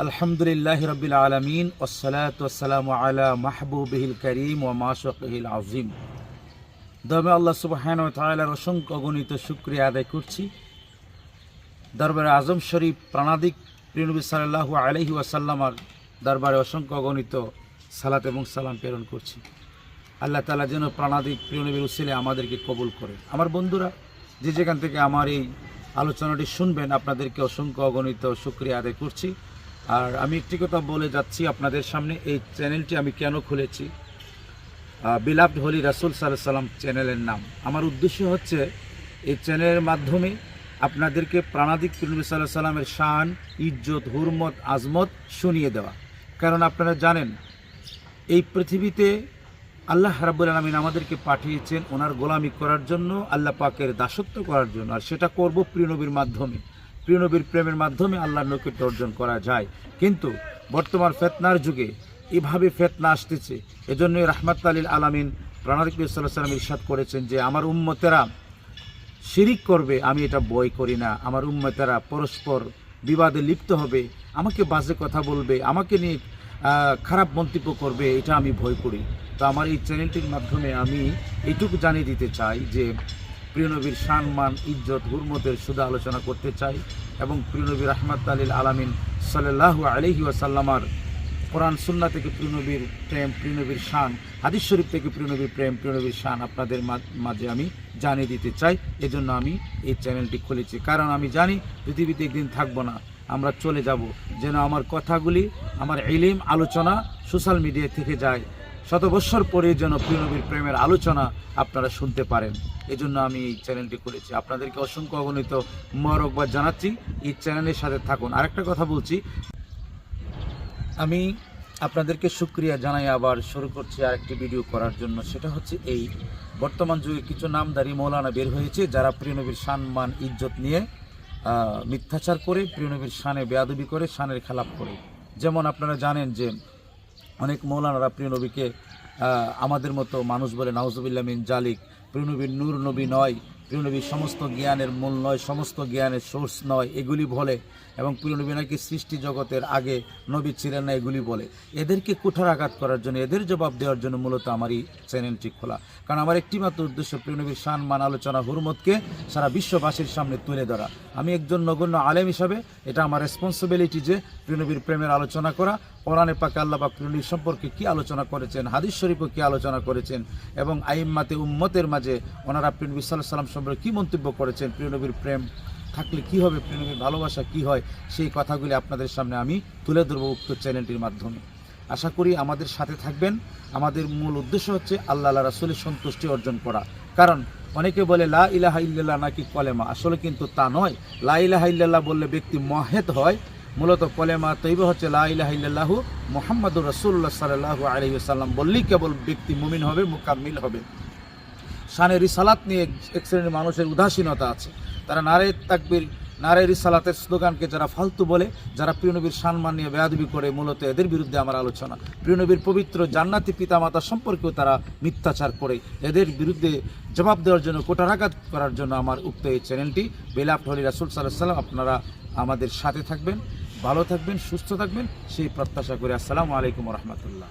আলহামদুলিল্লাহি রাব্বিল আলামিন ওয়াসসালাতু ওয়াসসালামু আলা মাহবুবিহিল কারীম ওয়া মাশাকিহিল আযীম। দরবারে আল্লাহ সুবহানাহু ওয়া তাআলার অসংখ্য অগণিত শুকরিয়া আদায় করছি। দরবারে আজম শরীফ প্রাণাদিক প্রিয় নবী সাল্লাল্লাহু আলাইহি ওয়াসাল্লামের দরবারে অসংখ্য অগণিত সালাত এবং সালাম প্রেরণ করছি। আল্লাহ তাআলা যেন প্রাণাদিক প্রিয় নবীর উসিলে আমাদেরকে কবুল করে। আমার বন্ধুরা যে যেখান থেকে আমার এই আলোচনাটি শুনবেন, আপনাদেরকে অসংখ্য অগণিত শুকরিয়া আদায় করছি। আর আমি একটি কথা বলে যাচ্ছি আপনাদের সামনে, এই চ্যানেলটি আমি কেন খুলেছি, বিলাভড হোলি রাসূল সাল্লাল্লাহু আলাইহি ওয়াসাল্লাম চ্যানেলের নাম। আমার উদ্দেশ্য হচ্ছে এই চ্যানেলের মাধ্যমে আপনাদেরকে প্রাণাদিক প্রিয় নবী সাল্লাল্লাহু আলাইহি ওয়াসাল্লামের শান, ইজ্জত, হুরমত, আজমত শুনিয়ে দেওয়া। কারণ আপনারা জানেন এই পৃথিবীতে আল্লাহ রাব্বুল আলামিন আমাদেরকে পাঠিয়েছেন ওনার গোলামি করার জন্য, আল্লাহ পাকের দাসত্ব করার জন্য। আর সেটা করব প্রিয় নবীর মাধ্যমে, প্রিয় নবীর প্রেমের মাধ্যমে আল্লাহর নৈকট্য অর্জন করা যায়। কিন্তু বর্তমান ফিতনার যুগে এভাবে ফিতনা আসতেছে, এজন্যই রাহমাতুল লিল আলামিন প্রাণাদিক নবী সাল্লাল্লাহু আলাইহি ওয়াসাল্লাম ইরশাদ করেছেন যে আমার উম্মতেরা শিরিক করবে, আমি এটা বয় করি না। আমার উম্মতেরা পরস্পর বিবাদে লিপ্ত হবে, আমাকে বাজে কথা বলবে, আমাকে নিয়ে খারাপ মন্তব্য করবে, এটা আমি ভয় করি। তো আমার এই চ্যানেলটির মাধ্যমে আমি এইটুকু জানিয়ে দিতে চাই যে প্রিয় নবীর শান, মান, ইজ্জত, হুরমতের শুধু আলোচনা করতে চাই। এবং প্রিয় নবী রাহমাতুল লিল আলামিন সাল্লাল্লাহু আলাইহি ওয়াসাল্লামের কোরআন সুন্নাহ থেকে প্রিয় নবীর প্রেম, প্রিয় নবীর শান, হাদিস শরীফ থেকে প্রিয় নবীর প্রেম, প্রিয় নবীর শান আপনাদের মাঝে আমি জানিয়ে দিতে চাই। এজন্য আমি এই চ্যানেলটি খুলেছি। কারণ আমি জানি পৃথিবীতে একদিন থাকবো না, আমরা চলে যাব। যেন আমার কথাগুলি, আমার ইলম, আলোচনা সোশ্যাল মিডিয়া থেকে যায়, শত বৎসর পরে যেন প্রিয় নবীর প্রেমের আলোচনা আপনারা শুনতে পারেন। এজন্য আমি এই চ্যানেলটি খুলেছি। আপনাদেরকে অসংখ্য অগণিত মোবারকবাদ জানাচ্ছি, এই চ্যানেলের সাথে থাকুন। আরেকটা কথা বলছি, আমি আপনাদেরকে শুকরিয়া জানাই আবার শুরু করছি আরেকটি ভিডিও করার জন্য। সেটা হচ্ছে এই বর্তমান যুগে কিছু নামদারি মৌলানা বের হয়েছে যারা প্রিয় নবীর শান, মান, ইজ্জত নিয়ে মিথ্যাচার করে, প্রিয় নবীর শানে বেয়াদবি করে, শানের খেলাপ করে। যেমন আপনারা জানেন যে অনেক মৌলানারা প্রিয় নবীকে আমাদের মতো মানুষ বলে, নাউজুবিল্লাহ মিন জালিক। প্রিয় নবীর নূর নবী নয়, প্রিয় নবীর সমস্ত জ্ঞানের মূল নয়, সমস্ত জ্ঞানের সোর্স নয়, এগুলি বলে। এবং প্রিয় নবী নাকি সৃষ্টি জগতের আগে নবী ছিলেন না, এগুলি বলে। এদেরকে কুঠারাঘাত করার জন্য, এদের জবাব দেওয়ার জন্য মূলত আমার এই চ্যানেলটি খোলা। কারণ আমার একটি মাত্র উদ্দেশ্য প্রিয় নবীর শান, মান, আলোচনা, হুরমতকে সারা বিশ্ববাসীর সামনে তুলে ধরা। আমি একজন নগণ্য আলেম হিসাবে এটা আমার রেসপন্সিবিলিটি যে প্রিয় নবীর প্রেমের আলোচনা করা। কোরআনে পাকে আল্লাহ পাক প্রিয় নবীর সম্পর্কে কী আলোচনা করেছেন, হাদিস শরীফও কী আলোচনা করেছেন, এবং আইম্মাতে উম্মতের মাঝে ওনারা প্রিয় নবী সাল্লাল্লাহু আলাইহি ওয়াসাল্লাম সম্পর্কে কী মন্তব্য করেছেন, প্রিয় নবীর প্রেম থাকলে কী হবে, প্রিয় নবীর ভালোবাসা কী হয়, সেই কথাগুলি আপনাদের সামনে আমি তুলে ধরবো উক্ত চ্যানেলটির মাধ্যমে। আশা করি আমাদের সাথে থাকবেন। আমাদের মূল উদ্দেশ্য হচ্ছে আল্লাহ রাসূলের সন্তুষ্টি অর্জন করা। কারণ অনেকে বলে লা ইলাহা ইল্লাল্লাহ নাকি কলেমা, আসলে কিন্তু তা নয়। লা ইলাহা ইল্লাল্লাহ বললে ব্যক্তি মুওয়াহ্হিদ হয়। মূলত কলেমা তৈবা হচ্ছে লা ইলাহা ইল্লাল্লাহু মুহাম্মাদুর রাসূলুল্লাহ সাল্লাল্লাহু আলাইহি ওয়াসাল্লাম বললেই কেবল ব্যক্তি মুমিন হবে, মুকাম্মিল হবে। শানে রিসালাত নিয়ে এক শ্রেণীর মানুষের উদাসীনতা আছে। তারা নারে তাকবীর, নারে রিসালাতের স্লোগানকে যারা ফালতু বলে, যারা প্রিয় নবীর সম্মান নিয়ে বেয়াদবি করে, মূলত এদের বিরুদ্ধে আমার আলোচনা। প্রিয় নবীর পবিত্র জান্নাতি পিতামাতা সম্পর্কেও তারা মিথ্যাচার করে, এদের বিরুদ্ধে জবাব দেওয়ার জন্য, কুঠারাঘাত করার জন্য আমার উক্ত এই চ্যানেলটি বিলাভড হোলি রাসূল সাল্লাল্লাহু আলাইহি ওয়াসাল্লাম। আপনারা আমাদের সাথে থাকবেন, ভালো থাকবেন, সুস্থ থাকবেন, সেই প্রত্যাশা করে আসসালামু আলাইকুম ওয়া রাহমাতুল্লাহ।